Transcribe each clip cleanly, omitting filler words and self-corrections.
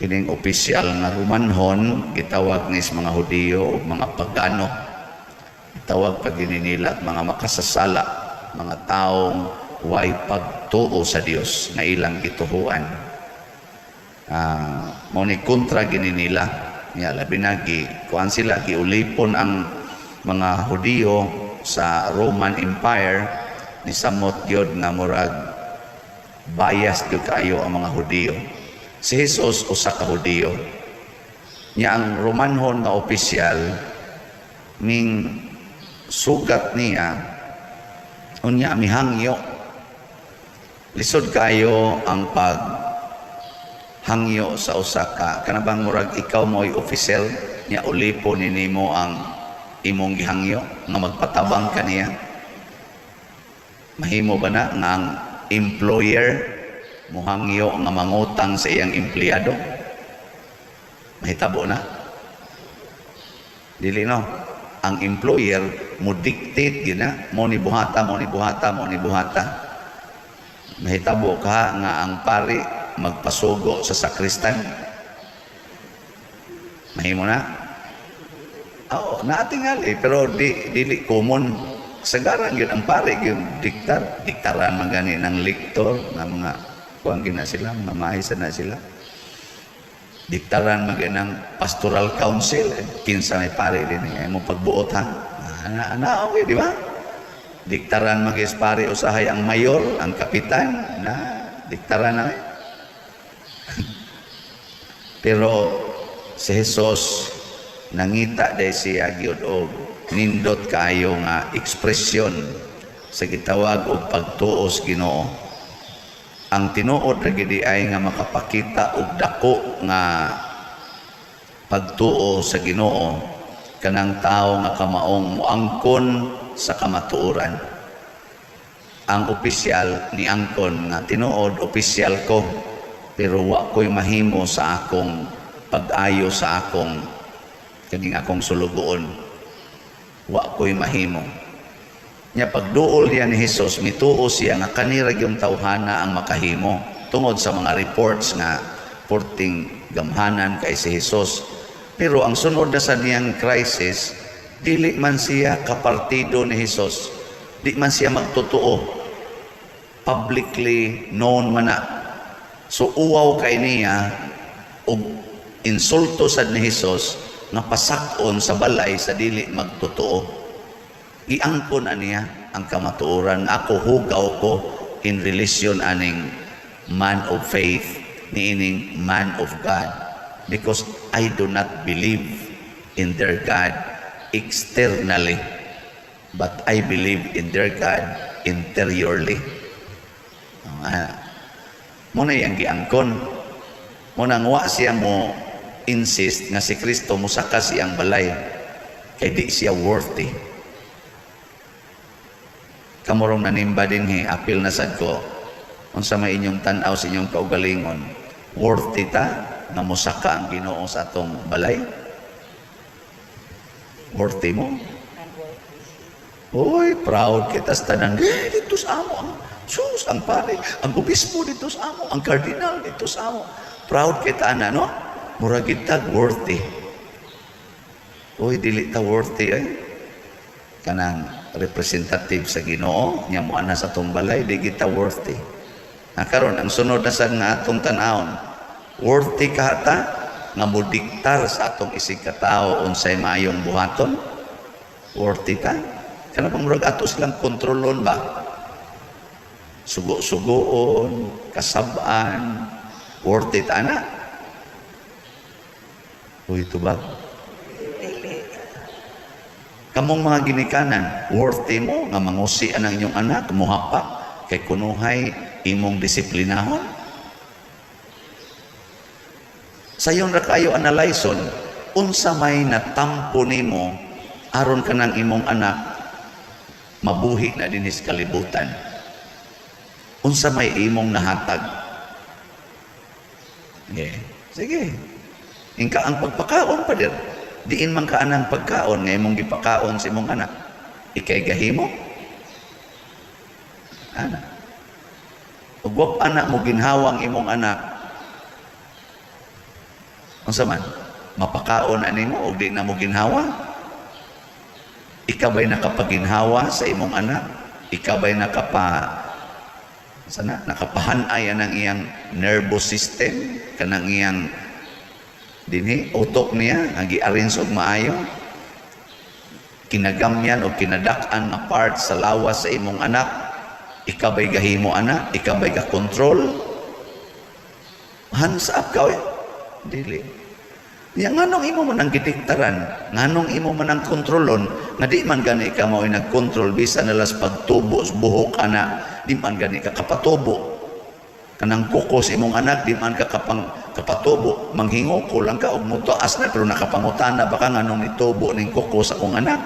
kining opisyal nga Romanhon gitawag nis mga Hudiyo ug mga pagano. Gitawag pa gini nila mga makasasala, mga taong way pagtuo sa Dios nga ilang gituhuan. Mao ni kontra gini nila. Nya labi na kuan sila giulipon ang mga Hudiyo sa Roman Empire ni samot gyud nga murag bias gyud kayo ang mga Hudiyo. Si Jesus usa ka Hudiyo. Nya ang Romanhon nga opisyal ning sugat niya unya mihangyo. Lisod kayo ang hangyo sa usa ka kanabang murag ikaw mo'y official nya ulipo nimo ang imong gihangyo nga magpatabang kaniya. Mahimo ba na nga ang employer muhangyo nga mangutang sa iyang empleyado? Mahitabo na? Dili no? Ang employer mo dictate gina mo ni buhata. Mahitabo ka nga ang pari magpasugo sa sakristan. Mahimo na? Oo, natingali pero dili common. Sagaran yun ang pare yung diktaran magani ng lektor ng mga kuang gina sila, mga mahisa na sila. Diktaran magani ng pastoral council, kinsa may pare din mo pagbuot ha. Okay, di ba? Diktaran magis pare usahay ang mayor, ang kapitan, na diktaran na. Pero si Jesus nangita day siya gyud og nindot kaayo nga ekspresyon sa gitawag og pagtuos Ginoo. Ang tinuod ra gid ay nga makapakita og dako nga pagtuo sa Ginoo kanang tawo nga kamaong moangkon sa kamatuoran. Ang opisyal ni angkon nga tinuod opisyal ko pero wa ko'y mahimo sa akong pag-ayo sa akong kaning akong sulugoon. Wa ko'y mahimo. Nya pagduol diya ni Jesus, mituo siya nga kanira yung tawhana ang makahimo. Tungod sa mga reports nga porting gamhanan kay si Jesus. Pero ang sunod na sa niyang crisis, dili man siya kapartido ni Jesus. Di man siya magtotoo. Publicly known man na. So uwaw kay niya og insulto sad ni Jesus nga pasakon sa balay sa dili magtotoo. Iangkon aniya ang kamatuoran. Ako hugaw ko in relation aning man of faith niining man of God because I do not believe in their God externally but I believe in their God interiorly. Muna yung giangkon. Muna nga siya mo insist nga si Kristo musaka siyang balay kay di siya worthy. Kamurong nanimba din apil na sad ko unsa may inyong tan-aw sa inyong kaugalingon, worthy ta nga musaka ang Ginoo sa atong balay? Worthy mo? Uy, proud kita sa tanan. Dito sa amo ang sus, ang pare, ang obispo dito sa amo, ang kardinal dito sa amo. Proud kita na, no? Mura kita worthy. Uy, dili ta worthy ay. Kanang representative sa Ginoo, nya mo ana sa atong balay, di kita worthy. Karon ang sunod na sa nga atong tan-awon, worthy ka ta nga modiktar sa atong isig katao unsay maayong buhaton? Worthy ka? Kana pang murag ato silang kontrolon ba? Sugo-sugoon, kasab-an, worthy ta na? Uy, ito ba? Kamong mga ginikanan, worthy mo nga mangusian ang inyong anak, muhapak, kay kunuhay imong disiplinahon? Sa iyong rakayo analyson, unsa may natampo nimo aron ka ng imong anak mabuhi na dinis kalibutan? Unsa may imong nahatag? Okay. Sige. Ingka ang pagpakaon pa dir. Diin man ka anang pagkaon nga imong gipakaon sa imong anak. Ikay gahimo. Ana. Ug wa anak mo ginhawang imong anak. Unsa man? Mapakaon ani mo og di na mo ginhawa? Ikaw ba'y nakapaginhawa sa imong anak? Ikaw ba'y nakapahanay ng iyang nervous system, kanang iyang dinhi utok niya ang gi-arrange og maayo? Kinagamyan o kinadak-an na part sa lawas sa imong anak? Ikaw ba'y gahimo anak? Ikaw ba'y ga-control? Hands up ka, dili. Nganong imo man ang gitiktaran, nganong imo man ang kontrolon, nga di man gani ka mao nagkontrol bisan nalas pagtubo sa buhok ana, di man gani ka kapatubo. Kanang kukos imong anak, di man ka kapatubo, manghingo ko lang ka og mutuas na pero nakapangutana baka nganong nitubo ning kukos akong anak.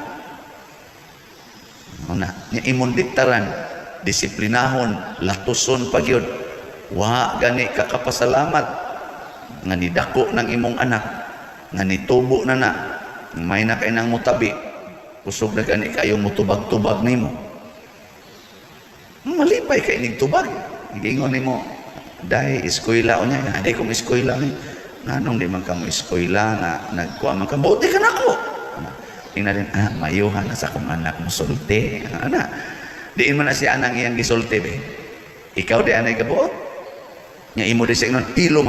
Una, nya imong diktaran, disiplinahon, latuson pagyud. Wa gani ka kapasalamat nga nidako ng imong anak, nga nitubo na may na kay nang mutabi, kusog na gani kayong mutubag-tubag nimo. Malipay kay ning tubag. Gingon nimo, dai eskwela o niya, dai kong eskwela ni. Nganong di man ka mo eskwela nga nagkuha man ka, buti ka nako. Tingnan din, mayuhan na sa kong anak mo sulti. Ana, diin man na siya anang iyang gisulti be. Ikaw di anay kabuot. Nya imo di signon hilom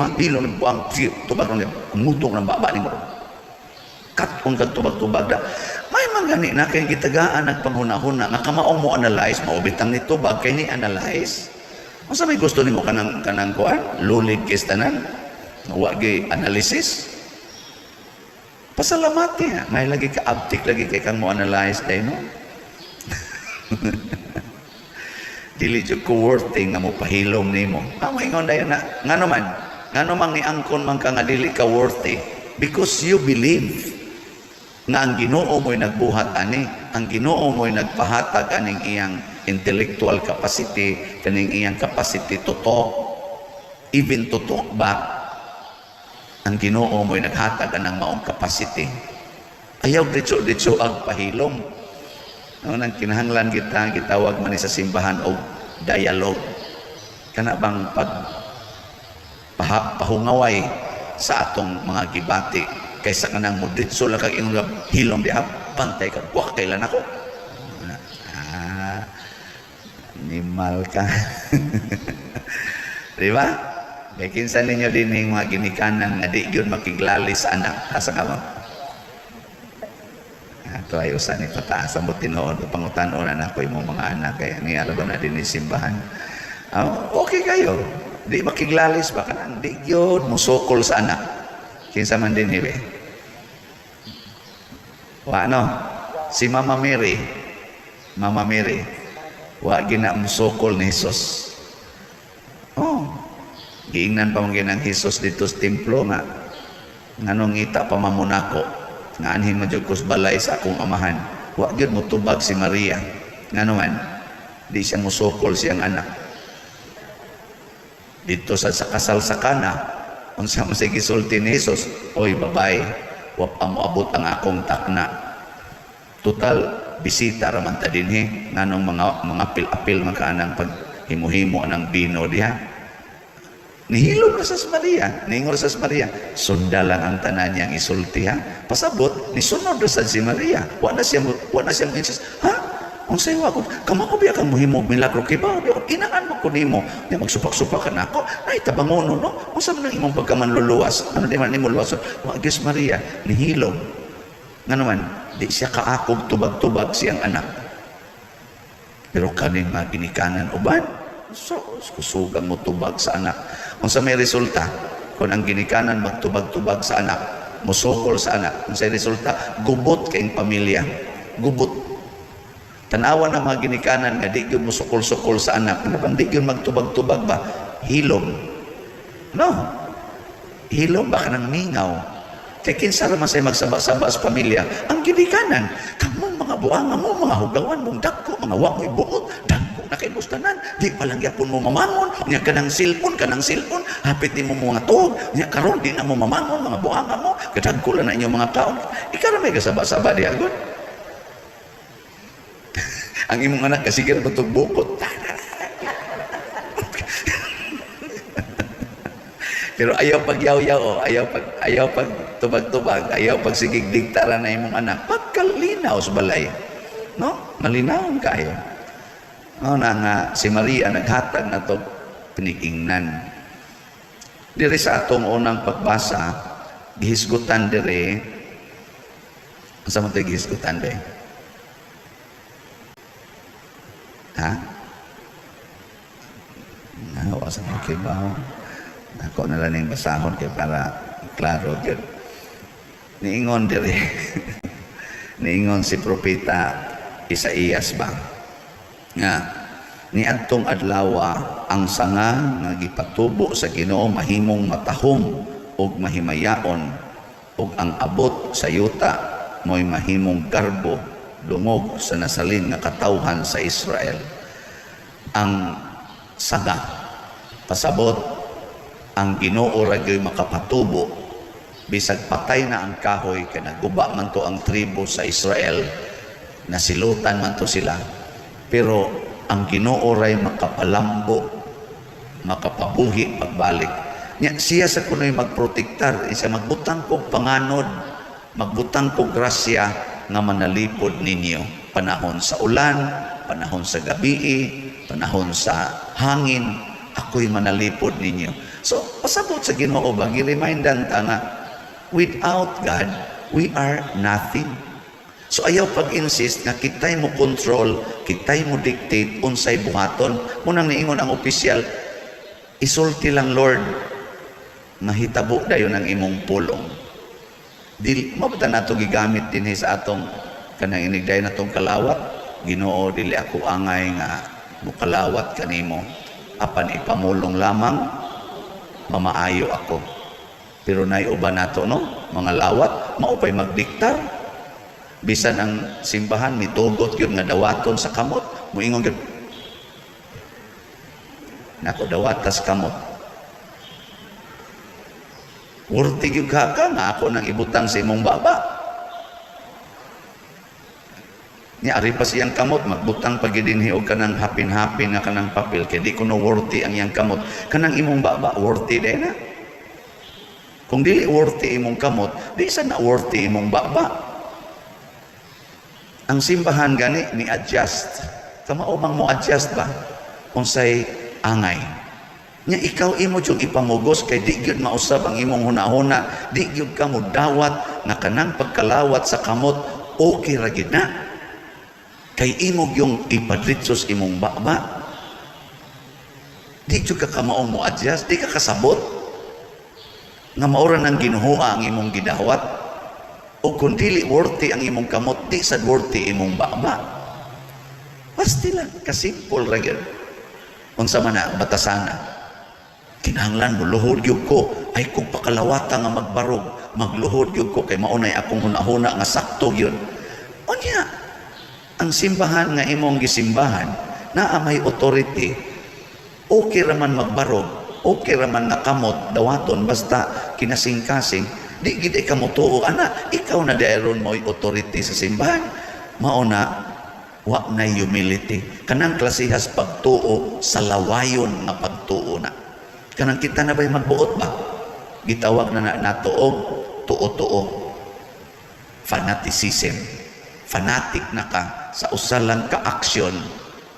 buang tubag ng ngutong ng baba nimo. Kat kung tubag-tubag da. May mangani na kay gitagaan nagpanghuna-huna nga kamaong mo analyze maubitang ni tubag kay ni analyze. Unsa may gusto nimo kanang kuan? Lulig kis tanan. Wa gyud analysis. Pasalamati ha. May lagi ka uptick lagi kay kang mo analyze day no. Dili jud ko worthy nga mo pahilom nimo. Ingon dayon na ngano man ni angkon man ka nga dili ka worthy because you believe nga ang Ginoo mo'y nagbuhat ani, ang Ginoo mo'y nagpahatag aning iyang intellectual capacity, kaning iyang capacity to talk, even to talk back. Ang Ginoo mo'y naghatag anang maong capacity. Ayaw ditso ag pahilom. Nang kinahanglan kita gitawag man sa simbahan og dialogue, kana bang pahungaway sa atong mga gibati kaysa kanang moditso lang kag imong hilom diha pantay ka wa kailan ako animal ka. Di ba? Kaya kinsa ninyo din yung mga ginikanan nga di yun makiglali sa anak. Asa ka mo? Ito ay usan ni pataas ang butinoon o pangutanon na ako yung mga anak kaya niyara ba na din simbahan. Okay kayo. Di makiglalis ba ka nang di yun musukol sa anak. Kinsa man din ibe. Ano? Si Mama Mary. Wa gina musukol ni Jesus. Giingnan pa mong ginang Jesus dito sa templo nga nganong ita pa mamunako. Nga anhin madyugkos balay sa akong amahan. Wa gyud mo tubag si Maria. Ngano man, di siya musukol siyang anak. Dito sa kasal sa Kana, unsa man say gisulti ni Jesus, oy babae, wa pa mo abot ang akong takna. Total bisita ra man ta dinhi, nganong mga apil-apil man kanang paghimuhimo ng bino diha. Nihilom na sa Maria, ningor sa Maria, sunda lang ang tanan niyang isulti ha. Pasabot, nisunod na sa si Maria. Wala siyang insist, ha? Ang sayo ako, kamako biya kang muhimo, milagro kay ba? Inaan mo ko nimo. Niya magsupak-supakan ako, ay tabangono, no? Kung saan nang imong pagkamanluluwas? Ano di man imo luwason? Wagis Maria, nihilom. Nga naman, di siya kaakog tubag-tubag siyang anak. Pero kaning mga ginikanan uban, so, kusugang mo tubag sa anak. Kung sa may resulta, kung ang ginikanan magtubag-tubag sa anak, musukol sa anak, kung sa resulta, gubot kayong pamilya. Gubot. Tanawa ng mga ginikanan nga di yun musukol-sukol sa anak. Ano bang di yun magtubag-tubag ba? Hilom. No. Hilom ba ka ng mingaw? Kaya kinsa naman sa'yo magsaba-saba sa pamilya. Ang ginikanan, kamong mga buanga mo, mga hugawan mong dako, mga wangoy buot, dako na kay bustanan, di palang yapon mo mamangon, niya kanang silpon, hapit di mo mga tuog, niya karon di na mo mamangon, mga buanga mo, kadagko lang na inyong mga taon. Ikaw na may kasaba-saba di agad. Ang imong anak kasi kira batog bukot. Pero ayaw pagyaw-yaw, ayaw pag tubag-tubag, ayaw pag sigig digtara na imong anak. Pagkalinaw sa balay. No? Malinaw kayo. No, na nga si Maria naghatag na to pinikingnan. Diri sa atong unang pagbasa, gihisgutan diri. Asa mo tayo gihisgutan diri? Ha? Nawasan ko kay Bao. Ako na lang yung basahon kay para klaro. Niingon diri. Niingon si Propeta Isaías ba? Nga, niadtong adlawa ang sanga nga gipatubo sa Ginoo mahimong matahom ug mahimayaon ug ang abot sa yuta mo'y mahimong garbo dungog sa nasalin nga katawhan sa Israel. Ang saga pasabot ang Ginoo ra gyud makapatubo bisag patay na ang kahoy kay naguba man to ang tribo sa Israel, nasilutan man to sila, pero ang Ginoo ray makapalambo, makapabuhi pagbalik nya siya sa kunoy magprotektar, isa magbutang kog panganod, magbutang kog grasya nga manalipod ninyo panahon sa ulan, panahon sa gabi, panahon sa hangin, ako'y manalipod ninyo. So, pasabot sa Ginoo ba, gi-remindan ta nga, without God, we are nothing. So, ayaw pag-insist nga kitay mo control, kitay mo dictate, unsay buhaton. Munang niingon ang opisyal, isulti lang, Lord, mahitabo dayon ang imong pulong. Mabata na ito gigamit din sa atong kanang inigday na itong kalawat. Ginoo, dili ako angay nga mukalawat kanimo. Apan ipamulong lamang, mamaayo ako. Pero naiuban nato, no? Mga lawat, maupay magdiktar. Bisan ang simbahan, mitugot yun nga dawaton sa kamot. Muingon yun. Nako, dawatas kamot. Worthy yung kaka nga ako nang ibutang sa imong baba. Niya, ari pa siyang kamot, magbutang pagidinhi o kanang hapin-hapin nga kanang papel, kaya di ko no worthy ang iyang kamot. Kanang imong baba, worthy din na. Kung dili worthy imong kamot, di isa na worthy imong baba. Ang simbahan gani, ni-adjust. Kamaumang mo adjust ba? Unsay angay. Nya ikaw imo jud ipamugos kay di gyud mausab ang imong hunahuna, di gyud ka mo dawat nga kanang pagkalawat sa kamot okay ra gyud na. Kay imo yung ipadritsos imong baba. Di jud ka kamaong mo adjust, di ka kasabot nga maura nang ginuhua ang imong gidawat. O kung dili worthy ang imong kamot, di sad worthy imong baba. Basta lang kasimple ra gyud. Unsa man na batasana. Kinahanglan mo, luhod yun ko. Ay kung pakalawata nga magbarog, magluhod yun ko, kay maunay akong hunahuna nga sakto yun. O niya, ang simbahan nga imong gisimbahan, na may authority, okay raman magbarog, okay raman nakamot, dawaton, basta kinasing-kasing, di gid ka mo tuo, ana, ikaw na dayron mo'y authority sa simbahan. Mauna, wa na humility. Kanang klasihas pagtuo sa lawayon nga pagtuo na. Kanang kita na ba'y magbuot ba? Gitawag na natuog, tuo-tuo. Fanaticism. Fanatic na ka sa usalang ka-aksyon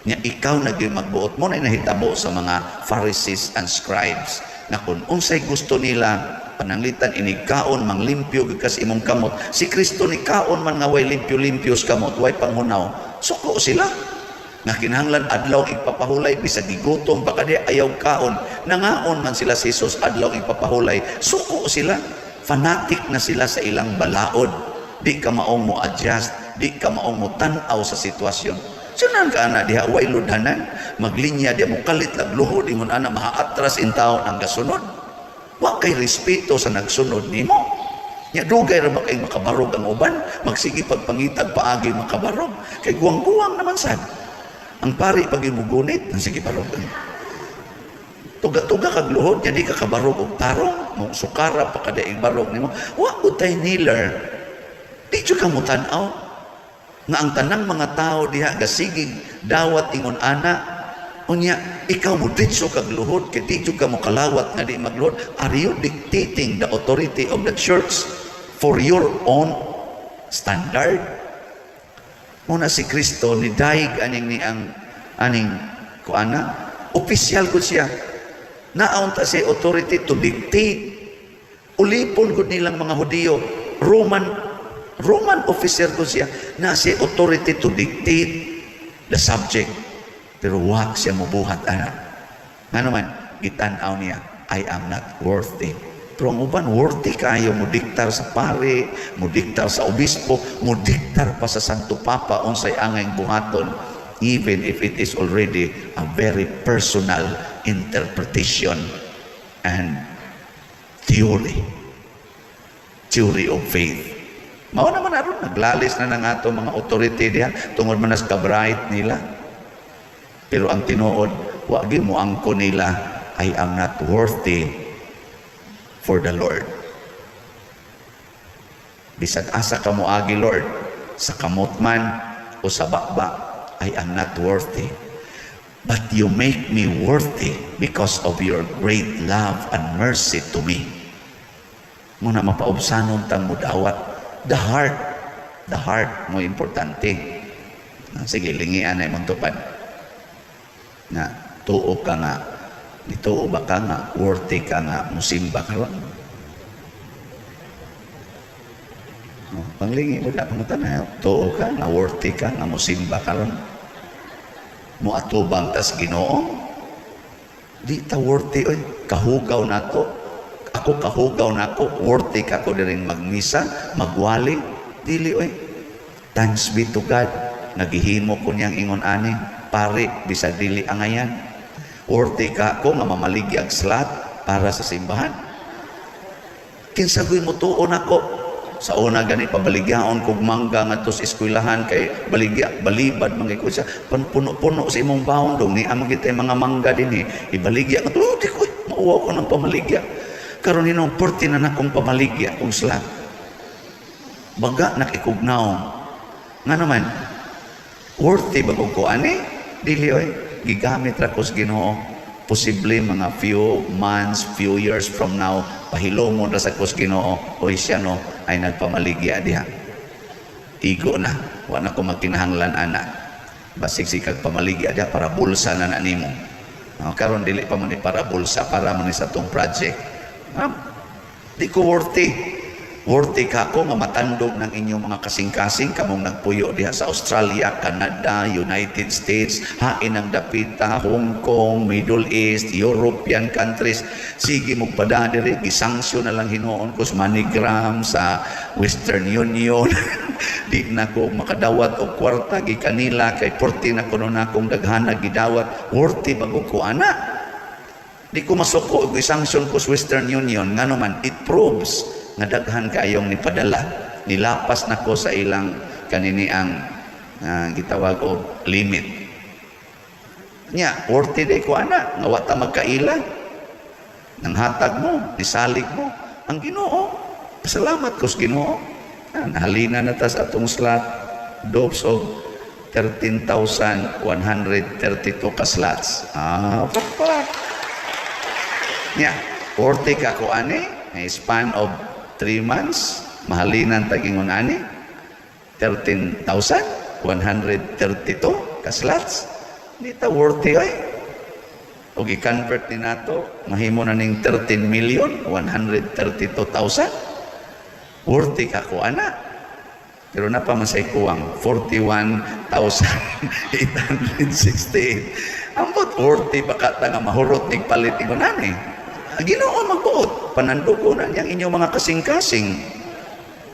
niya ikaw na magbuot mo na nahitabo sa mga Pharisees and Scribes na kung unsay gusto nila pananglitan inikaon manglimpyo gikas imong kamot. Si Kristo ni kaon man nga way limpyo-limpyo sa kamot, way panghunaw. Suko sila. Nga kinahanglan adlaw ipapahulay bisag gigutom baka di ayaw kaon, nangaon man sila si Jesus adlaw ipapahulay, suko sila, fanatic na sila sa ilang balaod, di ka maong mo adjust, di ka maong mo tanaw sa sitwasyon. Sunan ka ana diha way ludhanan, maglinya diha mo kalit lag luhod ingon ana mahaatras in taon ang gasunod. Wa kay respeto sa nagsunod nimo. Nya dugay ra ba kay makabarog ang uban, magsige pagpangitag paagi makabarog, kay guwang-guwang naman sad. Ang pari pag imugunit, sige barog. Tuga-tuga kag luhod, di ka kabarog og tarong, mo sukara pa kadaing barog nimo. Wa utay niler. Di jud ka mo tan-aw nga ang tanang mga tao diha gasigig dawat ingon ana Unya, ikaw mo ditso kag luhod, kaya di ka mo kalawat nga di magluhod. Are you dictating the authority of the church for your own standard? Muna si Kristo, ni daig aning ni ang aning kuana, opisyal ko siya. Naunta si authority to dictate. Ulipon ko nilang mga Hudiyo, Roman officer ko siya, na si authority to dictate the subject. Pero wag siya mubuhat, anak. Nga naman, gitanaw niya, I am not worthy. Pero ang uban, worthy kayo, mudiktar sa pare, mudiktar sa obispo, mudiktar pa sa Santo Papa, unsay angay buhaton, even if it is already a very personal interpretation and theory of faith. Mao naman aron, naglalis na ng ato mga authority diyan, tungod man nas ka-bright nila. Pero ang tinuod, wagi mo angko nila, I am not worthy for the Lord. Bisag asa ka mo agi, Lord, sa kamot man o sa bakba, I am not worthy. But you make me worthy because of your great love and mercy to me. Muna mapaubsanon tang mudawat. The heart mo importante. Sige, lingian ay mong tupad. Na tuo ka nga, ituo ba ka nga, worthy ka nga, musimba ka lang. Panglingi mo na, pangutan tuo ka nga, worthy ka nga, musimba ka lang. Muatubang tas Ginoo, di ta worthy, oy, kahugaw na to. Ako kahugaw na ako, worthy ka ko diring magmisa, magwali, dili, oy. Thanks be to God, nagihimo ko niyang ingon ani, pare, bisag dili angayan. Worthy ka ko nga mamaligya ang slot para sa simbahan. Kinsagoy mo tuon ako. Sa una gani pabaligyaon kog mangga ngadto sa eskwelahan kay baligya balibad mangay ko siya puno-puno sa imong baon dong ni among kita mga mangga dinhi ibaligya ngadto di ko mauwa ko ng pamaligya karon ninong porti na nakong pamaligya kung slot. Baga nakikugnaw. Nga naman worthy ba ko ani? Dili oy, gigamit ra ko sa Ginoo. Posible mga few months, few years from now, pahilomon ra sa ko sa Ginoo, oy siya no ay nagpamaligya diha. Igo na, wala ko magkinahanglan ana. Basig sikag pamaligya diha para bulsa na nimo. Karon dili pa man para bulsa para man sa tong project. Di ko worthy. Worthy ka ko nga matandog ng inyong mga kasing-kasing kamong nagpuyo diha sa Australia, Canada, United States, hain ang dapita, Hong Kong, Middle East, European countries. Sige mo padadiri, gisanksyon na lang hinoon ko sa MoneyGram, sa Western Union. Di na ko makadawat o kwarta gi kanila kay porti na kuno na akong daghana gidawat. Worthy bago ko ana. Di ko masuko gisanksyon ko sa Western Union ngano man it proves nga daghan kayong nipadala, nilapas na ko sa ilang kanini ang gitawag o limit. Nya, worthy day ko ana, nga wata magkaila, nang hatag mo, nisalig mo, ang Ginoo, pasalamat ko sa Ginoo. Nahalina na ta sa atong slot, dose of 13,132 ka slots. Pakpak. Nya, worthy ka ko ani, a span of 3 months, mahalinan tagingon ani 13,132 ka slots. Di ta worthy oy. Og i-convert ni nato, mahimo na ning 13,132,000. Worthy ka ko ana. Pero napa man say kuwang 41,868. Ambot worthy baka ta nga mahurot ning palit ingon ani. Ginoo magbuot, panandugo na niyang inyong mga kasing-kasing.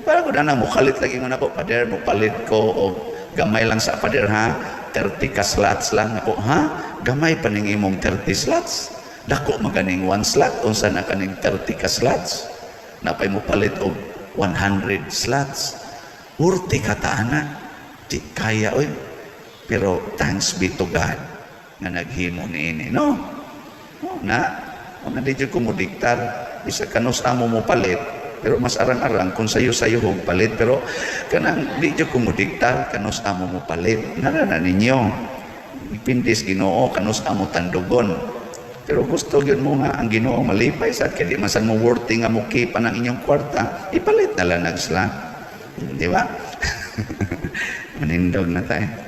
Para ko na mo kalit lagi nga ako, pader mo palit ko o gamay lang sa pader ha, 30 ka slots lang ako ha, gamay pa ning imong 30 slots. Dako maganing 1 slot, unsa na kaning 30 ka slots. Napay mo palit og 100 slots. Worthy ka taana, di kaya oy. Pero thanks be to God nga naghimo niini, no? Na kung nandito ko mo diktar, isa kanus amo mo palit, pero mas arang-arang kung sayo-sayo hong palit, pero kanang dito ko mo diktar, kanus amo mo palit, narana ninyo. ipindis Ginoo kanus amo tandugon. Pero gusto yun mo nga ang Ginoo malipay sa kaya di masan mo worthy nga mukipan ang inyong kwarta, ipalit na lang nagsla. Di ba? Manindog na tayo.